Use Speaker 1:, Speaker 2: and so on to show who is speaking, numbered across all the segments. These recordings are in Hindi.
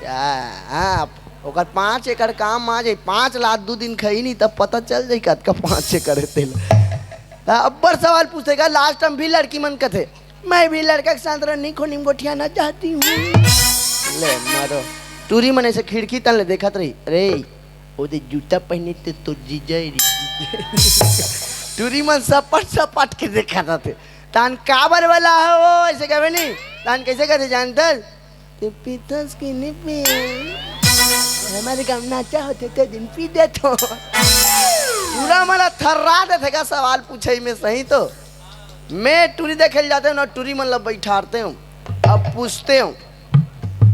Speaker 1: हाँ ओकर 5 एकड़ काम आ जाए 5 लाख 2 दिन खाई नहीं तब पता चल जाए कद का 5 एकड़ है तेल। अब्बर सवाल पूछेगा लास्ट टाइम भी लड़की मन कथे मैं भी लड़का के साथ रहने को निमगोठिया ना चाहती हूँ। ले मारो टूरी मने से खिड़की तन ले देखत रही अरे ओदे जूता पहने तो जीजा टूरी मन सपट के देखा थे तान काबर वाला है वो ऐसे कहे नहीं तान कैसे कहते जानते ते पीतस की निपे हमारे गाँव नाचा होते तो दिन पी दे तो पूरा मला थर्रा देते का सवाल पूछे में सही तो मैं टूरी देखे जाते हूँ ना टूरी मतलब बैठाते हूँ अब पूछते हूँ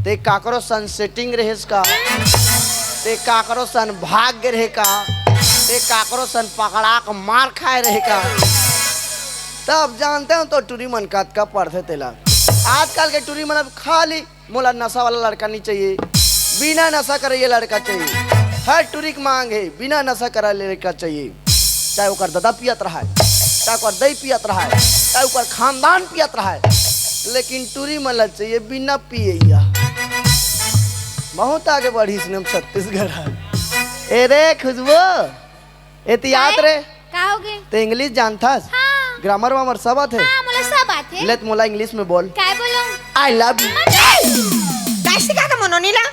Speaker 1: ते काकरो सन सेटिंग रहे का ते काकरो सन भाग्य रहे का ते काकरो सन पकड़ा का मार खाए रहे का तब जानते हो तो टूरी मन का पढ़ते तेला। आजकल के टूरी मन अब खाली मोला नशा वाला लड़का नहीं चाहिए बिना नशा करे ये लड़का चाहिए हर टूरी की मांग है बिना नशा करा लड़का चाहिए चाहे वो दादा पियत रहा है चाहे वो दही पियत रहा है चाहे वो खानदान पियत रहा है लेकिन टूरी मन चाहिए बिना पिए बहुत आगे बढ़ी इसने छत्तीसगढ़ ए रे खुशबू ए याद रे
Speaker 2: का होगे
Speaker 1: ते इंग्लिश जानथास
Speaker 2: हाँ।
Speaker 1: ग्रामर वामर सब आथे
Speaker 2: हाँ मोला सब आथे
Speaker 1: ले मोला इंग्लिश में बोल
Speaker 2: काय बोलो
Speaker 1: आई लव यू
Speaker 3: कैसे का मनो नीला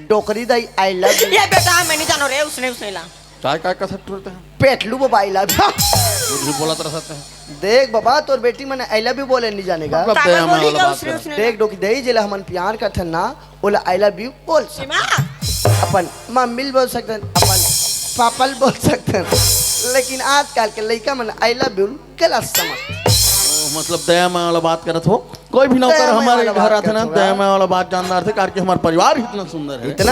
Speaker 1: डोकरी दाई आई लव यू
Speaker 3: ये बेटा मैं नहीं जानो रे उसने ला
Speaker 4: काय काय का सब टूरते हैं
Speaker 1: पेटलू बाबा आई लव यू
Speaker 4: कुछ बोला तरह सकते हैं
Speaker 1: देख बाबा तोर बेटी मैंने आई लव यू बोले नहीं जानेगा
Speaker 4: मतलब
Speaker 3: ताकत
Speaker 4: दया में
Speaker 3: बोली
Speaker 4: वाला
Speaker 3: का
Speaker 4: बात
Speaker 3: उसने
Speaker 4: कर।
Speaker 3: उसने
Speaker 1: देख डोकी दही जिला हमन प्यार का ठन्ना बोला आई लव यू बोल
Speaker 3: सीमा
Speaker 1: अपन मम्मी बोल सकते हैं अपन पापल बोल सकते हैं लेकिन आजकल के लड़का मन आई लव यू गलत समझ
Speaker 4: मतलब दया में वाला बात करत हो कोई भी नौकर
Speaker 1: दया में
Speaker 4: हमारे
Speaker 1: वाला
Speaker 4: घर
Speaker 1: बात
Speaker 4: आते ना
Speaker 1: करत हो,
Speaker 4: दया में वाला बात जानदार थे कारण कि हमारा परिवार इतना सुंदर है
Speaker 1: इतना